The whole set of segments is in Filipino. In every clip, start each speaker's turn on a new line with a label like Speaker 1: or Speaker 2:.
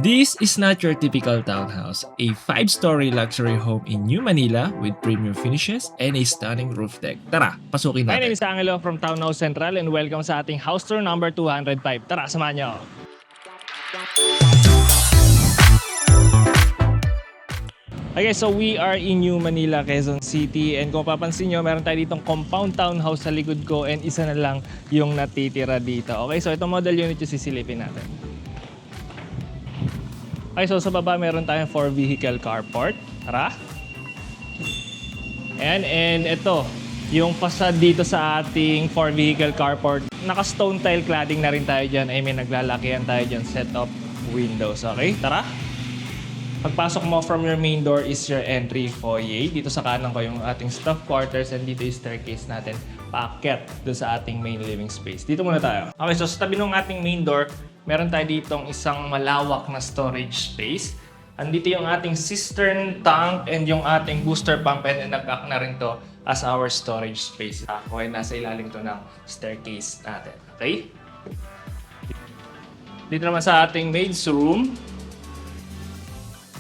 Speaker 1: This is not your typical townhouse, a 5-story luxury home in New Manila with premium finishes and a stunning roof deck. Tara, pasukin
Speaker 2: My name
Speaker 1: natin.
Speaker 2: is Angelo from Townhouse Central and welcome sa ating house tour number 205. Tara, samahan niyo ako. Okay, so we are in New Manila, Quezon City, and kung papansin nyo, meron tayo ditong compound townhouse sa likod ko and isa na lang yung natitira dito. Okay, so itong model unit yung sisilipin natin. Okay, so sa baba meron tayong 4-vehicle carport. Tara. And ito, yung facade dito sa ating 4-vehicle carport. Naka-stone tile cladding na rin tayo dyan. I mean, naglalakihan tayo dyan. Set of windows. Okay, tara. Pagpasok mo from your main door is your entry foyer. Dito sa kanan ko yung ating staff quarters and dito yung staircase natin paakyat doon sa ating main living space. Dito muna tayo. Okay, so sa tabi ng ating main door, meron tayo ditong isang malawak na storage space. Andito yung ating cistern tank and yung ating booster pump and nag-act na rin to as our storage space. Ako ay nasa ilalim to ng staircase natin. Okay? Dito naman sa ating maid's room.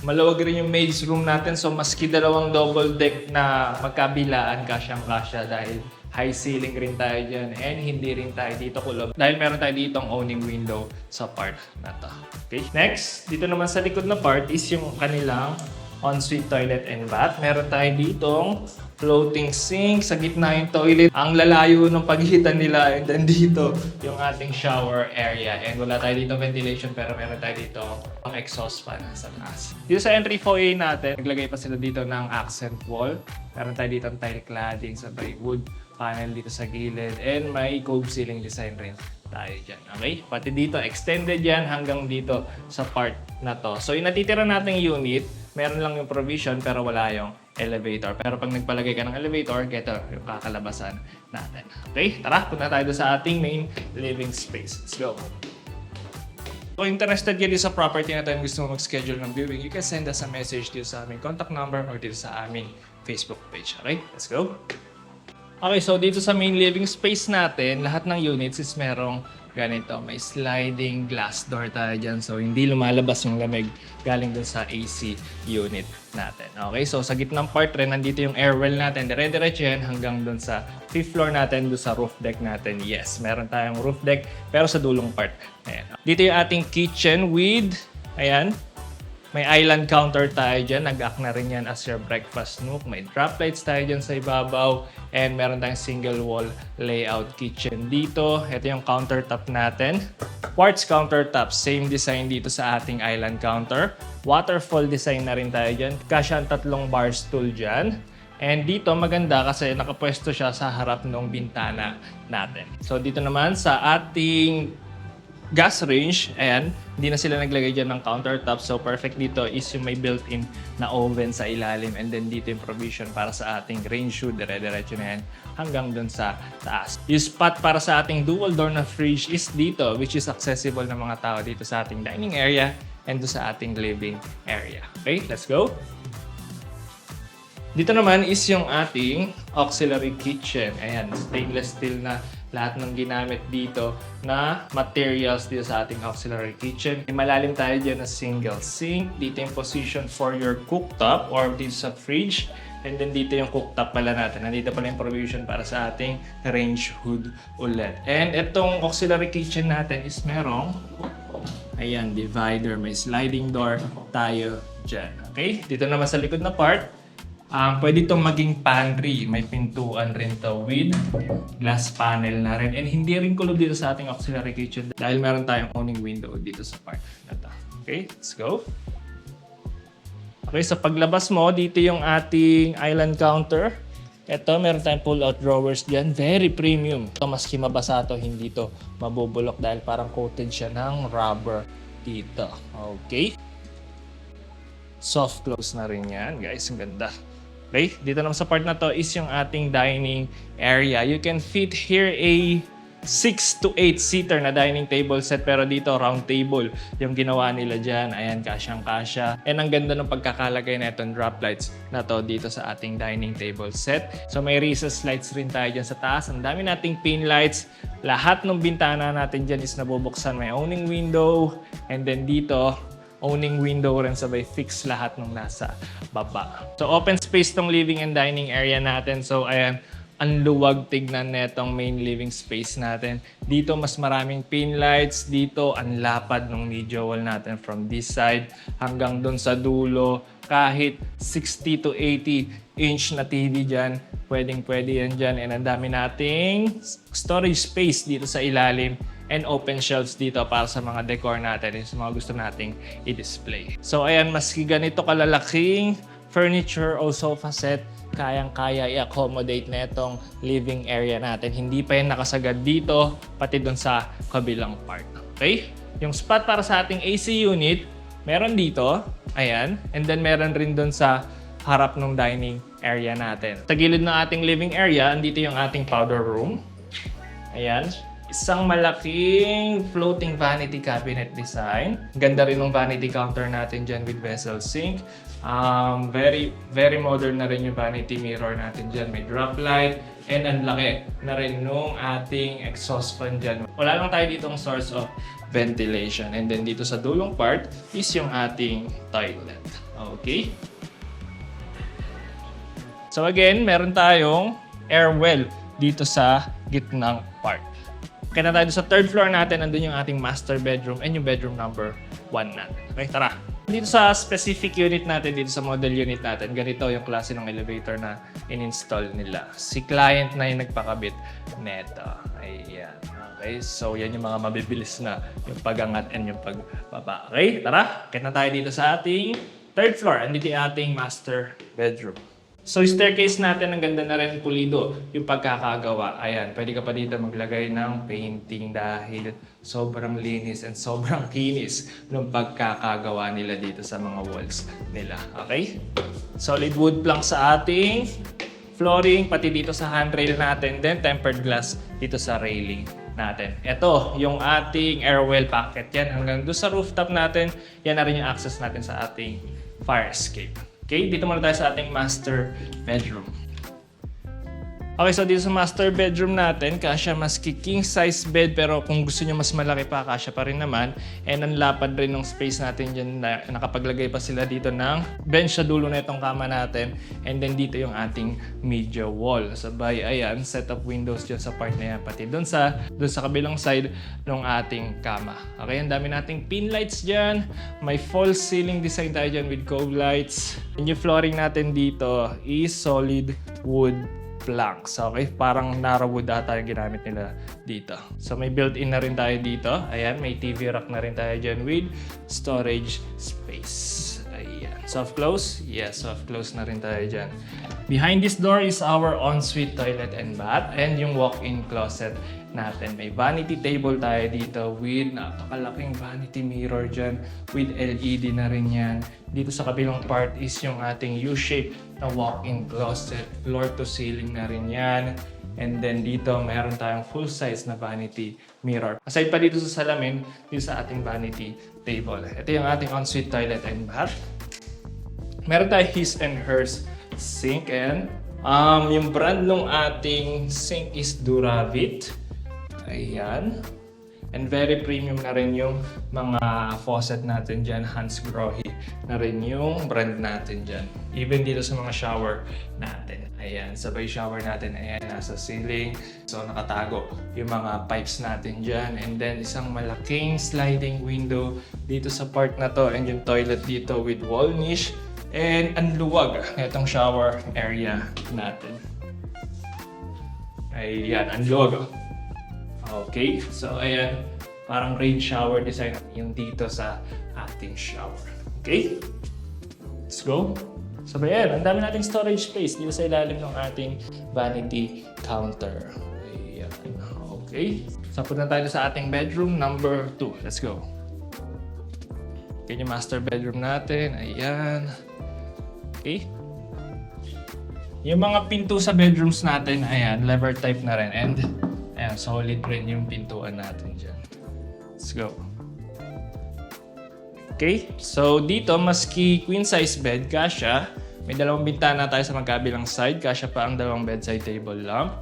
Speaker 2: Malawag rin yung maid's room natin, so maski dalawang double deck na magkabilaan, kasyang-kasya dahil high ceiling rin tayo dyan and hindi rin tayo dito kulob dahil meron tayo ditong owning window sa part na to. Okay? Next, dito naman sa likod na part is yung kanilang ensuite toilet and bath. Meron tayo ditong floating sink, sa gitna yung toilet. Ang lalayo ng pagitan nila and then dito yung ating shower area. And wala tayo dito ventilation pero meron tayo dito ang exhaust fan sa taas. Dito sa entry foyer natin, naglagay pa sila dito ng accent wall. Meron tayo dito ang tile cladding sa wood panel dito sa gilid and may cove ceiling design rin tayo dyan. Okay? Pati dito, extended yan hanggang dito sa part na to. So yung natitira nating unit, meron lang yung provision pero wala yung elevator. Pero pag nagpalagay ka ng elevator, ito yung kakalabasan natin. Okay? Tara, punta tayo sa ating main living space. Let's go! Kung interested ka dito sa property na tayo gusto mo mag-schedule ng viewing, you can send us a message dito sa aming contact number or dito sa aming Facebook page. Okay? Let's go! Okay, so dito sa main living space natin, lahat ng units is merong ganito. May sliding glass door tayo dyan. So, hindi lumalabas yung lamig galing dun sa AC unit natin. Okay, so sa gitnang part rin, nandito yung air well natin. Dire-diretso yan hanggang dun sa 5th floor natin, dun sa roof deck natin. Yes, meron tayong roof deck, pero sa dulong part. Ayan. Dito yung ating kitchen with, ayan, may island counter tayo dyan. Nag-act na rin yan as your breakfast nook. May drop lights tayo dyan sa ibabaw. And meron tayong single wall layout kitchen dito. Ito yung countertop natin. Quartz countertop. Same design dito sa ating island counter. Waterfall design na rin tayo dyan. Kasya ang 3 bar stool dyan. And dito maganda kasi nakapwesto siya sa harap ng bintana natin. So dito naman sa ating gas range, ayan, hindi na sila naglagay dyan ng countertop. So, perfect dito is yung may built-in na oven sa ilalim and then dito yung provision para sa ating range hood. Dire-diretso na yan hanggang dun sa taas. Yung spot para sa ating dual door na fridge is dito, which is accessible ng mga tao dito sa ating dining area and dun sa ating living area. Okay, let's go! Dito naman is yung ating auxiliary kitchen. Ayan, stainless steel na lahat ng ginamit dito na materials dito sa ating auxiliary kitchen. May malalim tayo dyan na single sink. Dito yung position for your cooktop or dito sa fridge. And then dito yung cooktop pala natin. Nandito pala yung provision para sa ating range hood ulit. And itong auxiliary kitchen natin is merong, ayan, divider. May sliding door tayo dyan. Okay? Dito naman sa likod na part, pwede itong maging pantry. May pintuan rin to with glass panel na rin. And hindi rin kulob dito sa ating auxiliary kitchen dahil meron tayong owning window dito sa part na to. Okay, let's go. Okay, sa paglabas mo, dito yung ating island counter. Ito, meron tayong pull-out drawers dyan. Very premium. Ito, maski mabasa to, hindi to mabubulok dahil parang coated siya ng rubber dito. Okay. Soft close na rin yan, guys. Ang ganda. Okay, dito naman sa part na to is yung ating dining area. You can fit here a 6 to 8 seater na dining table set pero dito round table yung ginawa nila dyan. Ayan, kasyang-kasya. And ang ganda ng pagkakalagay na itong drop lights na to dito sa ating dining table set. So may recessed lights rin tayo dyan sa taas. Ang dami nating pin lights. Lahat ng bintana natin dyan is nabubuksan. May owning window. And then dito, owning window rin sabay fix lahat ng nasa baba. So open space tong living and dining area natin. So ayan, ang luwag tignan netong main living space natin. Dito mas maraming pin lights. Dito ang lapad ng media wall natin from this side hanggang dun sa dulo. Kahit 60 to 80 inch na TV dyan, pwede yan dyan. And ang dami nating storage space dito sa ilalim and open shelves dito para sa mga decor natin, sa mga gusto nating i-display. So ayan, maski ganito kalalaking furniture o sofa set, kayang-kaya i-accommodate na itong living area natin. Hindi pa yan nakasagad dito, pati dun sa kabilang part. Okay? Yung spot para sa ating AC unit, meron dito. Ayan. And then meron rin dun sa harap ng dining area natin. Sa gilid ng ating living area, andito yung ating powder room. Ayan. Isang malaking floating vanity cabinet design. Ganda rin ng vanity counter natin dyan with vessel sink. Very modern na rin yung vanity mirror natin dyan. May drop light. And ang laki na rin nung ating exhaust fan dyan. Wala lang tayo ditong source of ventilation. And then dito sa dulong part is yung ating toilet. Okay? So again, meron tayong air well dito sa gitnang part. Kaya na tayo sa third floor natin, nandun yung ating master bedroom and yung bedroom number 1 natin. Okay, tara. Dito sa specific unit natin, dito sa model unit natin, ganito yung klase ng elevator na in-install nila. Si client na yung nagpakabit neto. Ayan. Okay, so yan yung mga mabibilis na yung pagangat and yung pagbaba. Okay, tara. Kaya na tayo dito sa ating third floor. Andito yung ating master bedroom. So, yung staircase natin, ang ganda na rin pulido yung pagkakagawa. Ayan, pwede ka pa dito maglagay ng painting dahil sobrang linis and sobrang kinis ng pagkakagawa nila dito sa mga walls nila. Okay? Solid wood plank sa ating flooring, pati dito sa handrail natin, then tempered glass dito sa railing natin. Ito, yung ating airwell packet. Yan, hanggang doon sa rooftop natin, yan na rin yung access natin sa ating fire escape. Okay, dito muna tayo sa ating master bedroom. Okay, so dito sa master bedroom natin, kasya maski king size bed, pero kung gusto nyo mas malaki pa, kasya pa rin naman. And ang lapad rin ng space natin dyan, na nakapaglagay pa sila dito ng bench sa dulo na itong kama natin. And then dito yung ating media wall. Sabay, ayan, set of windows dyan sa part na yan, pati dun sa kabilang side ng ating kama. Okay, ang dami nating pin lights dyan. May false ceiling design tayo dyan with cove lights. And yung flooring natin dito is solid wood planks. Okay, parang narrow wood ata yung ginamit nila dito. So may built-in na rin tayo dito. Ayan, may TV rack na rin tayo dyan with storage space. Ayan. Soft close? Yes, soft close na rin tayo dyan. Behind this door is our ensuite toilet and bath and yung walk-in closet natin. May vanity table tayo dito with napakalaking vanity mirror dyan with LED na rin yan. Dito sa kabilang part is yung ating U-shape na walk-in closet. Floor to ceiling na rin yan. And then dito meron tayong full-size na vanity mirror. Aside pa dito sa salamin, dito sa ating vanity table. Ito yung ating ensuite toilet and bath. Meron tayong his and hers sink and yung brand ng ating sink is Duravit. Ayan. And very premium na rin yung mga faucet natin dyan. Hansgrohe na rin yung brand natin dyan. Even dito sa mga shower natin. Ayan, sabay shower natin. Ayan, nasa ceiling. So, nakatago yung mga pipes natin dyan. And then, isang malaking sliding window dito sa part na to. And yung toilet dito with wall niche. And ang luwag itong shower area natin. Ayan, ang luwag. Okay, so ayan, parang rain shower design yung dito sa ating shower. Okay, let's go. So ayan, ang dami nating storage space dito sa ilalim ng ating vanity counter. Ayan, okay. So punta tayo sa ating bedroom number 2. Let's go. Okay, yung master bedroom natin. Ayan. Okay. Yung mga pinto sa bedrooms natin, ayan, lever type na rin. And ayan, solid rin yung pintuan natin dyan. Let's go. Okay, so dito, maski queen size bed, kasya. May dalawang bintana tayo sa magkabilang side. Kasya pa ang dalawang bedside table lamp.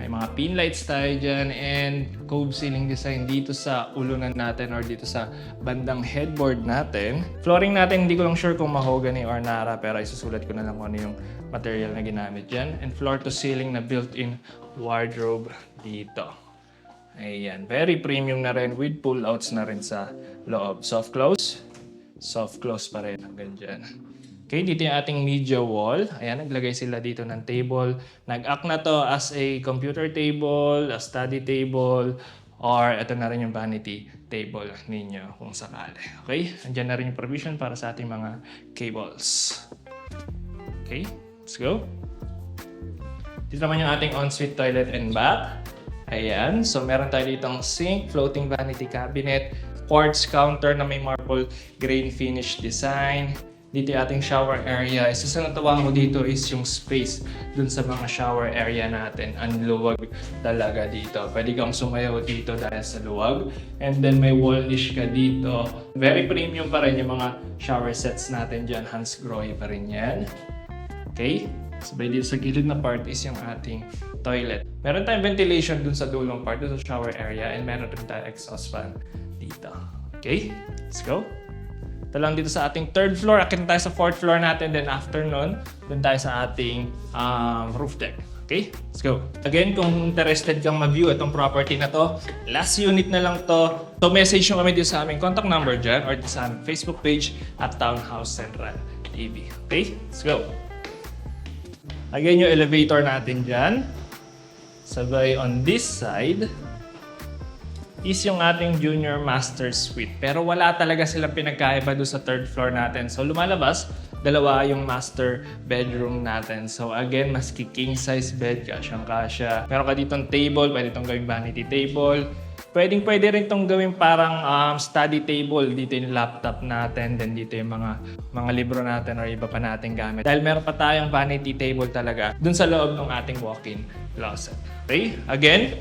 Speaker 2: May mga pin lights tayo dyan and cove ceiling design dito sa ulunan natin or dito sa bandang headboard natin. Flooring natin, hindi ko lang sure kung mahogany or nara pero isusulat ko na lang kung ano yung material na ginamit dyan. And floor to ceiling na built-in wardrobe dito. Ayan, very premium na rin with pull-outs na rin sa loob. Soft close pa rin hanggang dyan. Okay, dito yung ating media wall. Ayan, naglagay sila dito ng table. Nag-act na to as a computer table, a study table, or ito na rin yung vanity table ninyo kung sakali. Okay, andyan na rin yung provision para sa ating mga cables. Okay, let's go. Dito naman yung ating ensuite toilet and bath. Ayan, so meron tayo ditong sink, floating vanity cabinet, quartz counter na may marble grain finish design. Dito yung ating shower area. Isa sa natawa ko dito is yung space dun sa mga shower area natin. Ang luwag talaga dito. Pwede kang sumayaw dito dahil sa luwag. And then may wall niche ka dito. Very premium pa rin yung mga shower sets natin dyan. Hansgrohe pa rin yan. Okay? Sabay dito sa gilid na part is yung ating toilet. Meron tayong ventilation dun sa dulong part, dun sa shower area. And meron rin tayong exhaust fan dito. Okay? Let's go. Ito lang dito sa ating third floor. Akin tayo sa fourth floor natin. Then after nun, dun tayo sa ating roof deck. Okay? Let's go. Again, kung interested kang ma-view itong property na to, last unit na lang to. So message nyo kami dito sa aming contact number dyan or sa aming Facebook page at Townhouse Central TV. Okay? Let's go. Again, yung elevator natin dyan. Sabay on this side is yung ating junior master suite. Pero wala talaga silang pinagkaiba doon sa third floor natin. So lumalabas, dalawa yung master bedroom natin. So again, maski king size bed, kasyang-kasya. Meron ka ditong table, pwede itong gawing vanity table. Pwede rin itong gawing parang study table. Dito yung laptop natin, then dito yung mga libro natin or iba pa nating gamit. Dahil meron pa tayong vanity table talaga dun sa loob ng ating walk-in closet. Okay? Again,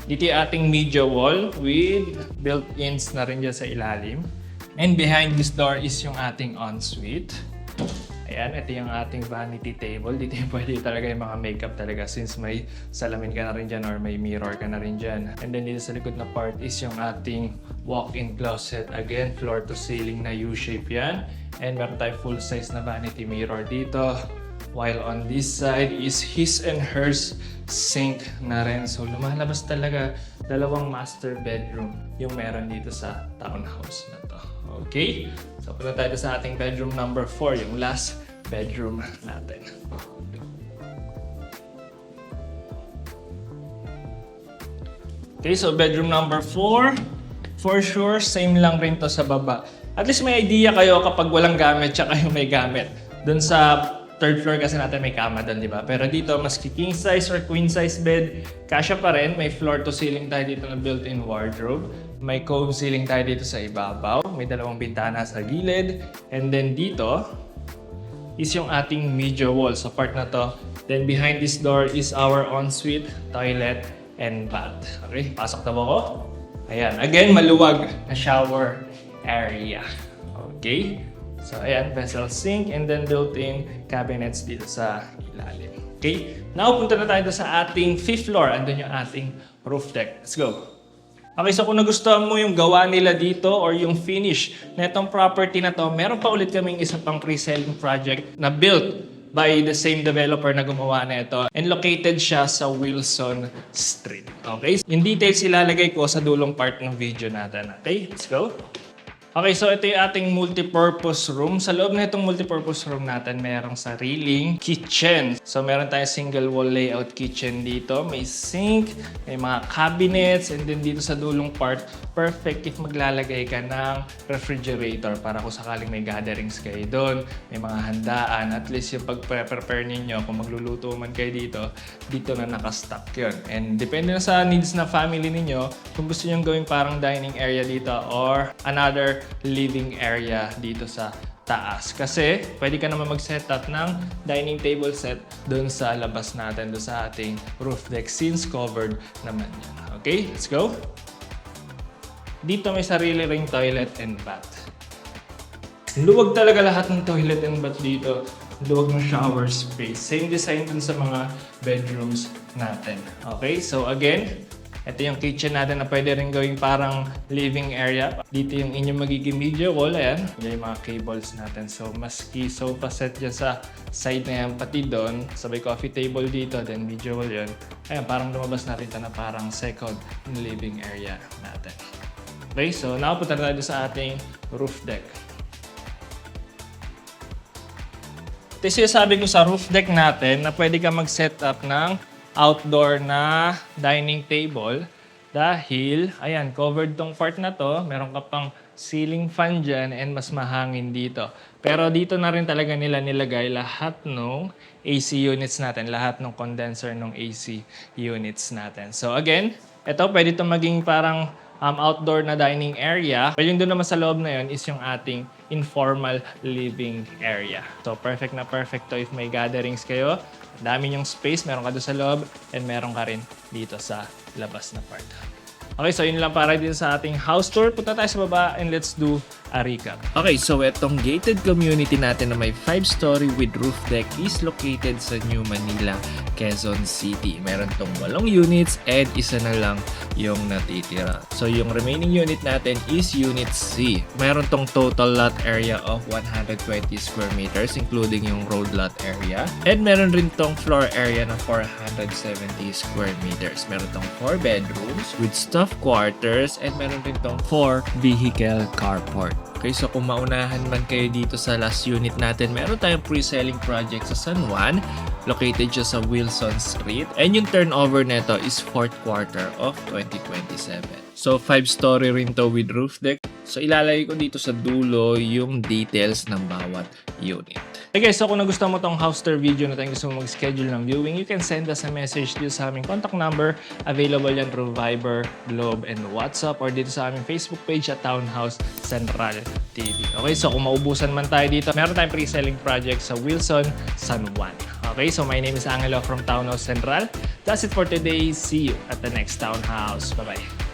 Speaker 2: dito yung ating media wall with built-ins na rin dyan sa ilalim. And behind this door is yung ating ensuite. Ayan, ito yung ating vanity table. Dito yung pwede talaga yung mga makeup talaga since may salamin ka na rin dyan or may mirror ka na rin dyan. And then dito sa likod na part is yung ating walk-in closet. Again, floor to ceiling na U-shape yan. And meron tayo full-size na vanity mirror dito. While on this side is his and hers sink na rin. So lumalabas talaga dalawang master bedroom yung meron dito sa townhouse na to. Okay? So punta tayo sa ating bedroom number 4, yung last bedroom natin. Okay, so bedroom number 4. For sure, same lang rin to sa baba. At least may idea kayo kapag walang gamit tsaka yung may gamit. Dun sa third floor kasi natin may kama doon, di ba? Pero dito, maski king size or queen size bed, kasya pa rin. May floor to ceiling tayo dito na built-in wardrobe. May cove ceiling tayo dito sa ibabaw. May dalawang bintana sa gilid. And then dito is yung ating media wall sa part na to. Then behind this door is our ensuite, toilet, and bath. Okay, pasok na ba ako? Ayan, again, maluwag na shower area. Okay? So, ayan, vessel sink and then built-in cabinets dito sa ilalim. Okay? Now, punta na tayo sa ating 5th floor. Andun yung ating roof deck. Let's go. Okay, so kung nagustuhan mo yung gawa nila dito or yung finish na itong property na to, meron pa ulit kaming isa pang pre-selling project na built by the same developer na gumawa na ito. And located siya sa Wilson Street. Okay? Yung details ilalagay ko sa dulong part ng video natin. Okay? Let's go. Okay, so ito yung ating multipurpose room. Sa loob na itong multipurpose room natin, mayroong sariling kitchen. So meron tayong single wall layout kitchen dito. May sink, may mga cabinets, and then dito sa dulong part, perfect if maglalagay ka ng refrigerator para kung sakaling may gatherings kayo doon, may mga handaan, at least yung pag-prepare ninyo, kung magluluto man kayo dito na nakastock yun. And depende na sa needs na family ninyo, kung gusto nyo gawing parang dining area dito or another living area dito sa taas. Kasi pwede ka naman mag-set up ng dining table set doon sa labas natin, doon sa ating roof deck since covered naman yan. Okay, let's go. Dito may sarili ring toilet and bath. Luwag talaga lahat ng toilet and bath dito. Luwag ng shower space. Same design dun sa mga bedrooms natin. Okay, so again, ito yung kitchen natin na pwede rin gawing parang living area. Dito yung inyong magiging video wall. Ayan, yan yung mga cables natin. So, maski sofa set dyan sa side na yan, pati doon. Sabay coffee table dito, then video wall yun. Ayan, parang lumabas natin ito na parang second living area natin. Okay, so nakapunta na tayo sa ating roof deck. Ito yung sabi ko sa roof deck natin na pwede ka mag-set up ng outdoor na dining table dahil, ayan, covered tong part na to. Meron ka pang ceiling fan dyan and mas mahangin dito. Pero dito na rin talaga nila nilagay lahat ng AC units natin, lahat ng condenser ng AC units natin. So again, ito pwede itong maging parang outdoor na dining area. Pero yung doon naman sa loob na yun is yung ating informal living area. So perfect na perfect to if may gatherings kayo. Dami yung space, meron ka doon sa loob and meron ka rin dito sa labas na part. Okay, so yun lang para din sa ating house tour. Punta tayo sa baba and let's do a recap.
Speaker 1: Okay, so itong gated community natin na may 5-story with roof deck is located sa New Manila, Quezon City. Meron tong 8 units and isa na lang yung natitira. So yung remaining unit natin is Unit C. Meron tong total lot area of 120 square meters including yung road lot area. And meron rin tong floor area na 470 square meters. Meron tong 4 bedrooms with staff quarters and meron rin tong 4 vehicle carport. Okay, so kung maunahan man kayo dito sa last unit natin, meron tayong pre-selling project sa San Juan. Located siya sa Wilson Street. And yung turnover neto is 4th quarter of 2027. So 5-story rin to with roof deck. So ilalagay ko dito sa dulo yung details ng bawat unit.
Speaker 2: Okay guys, so kung nagustuhan mo tong house tour video na tayo gusto mo mag-schedule ng viewing, you can send us a message dito sa aming contact number. Available yan through Viber, Globe, and WhatsApp or dito sa aming Facebook page at Townhouse Central TV. Okay, so kung maubusan man tayo dito, meron tayong pre-selling project sa Wilson, San Juan. Okay, so my name is Angelo from Townhouse Central. That's it for today. See you at the next Townhouse. Bye-bye.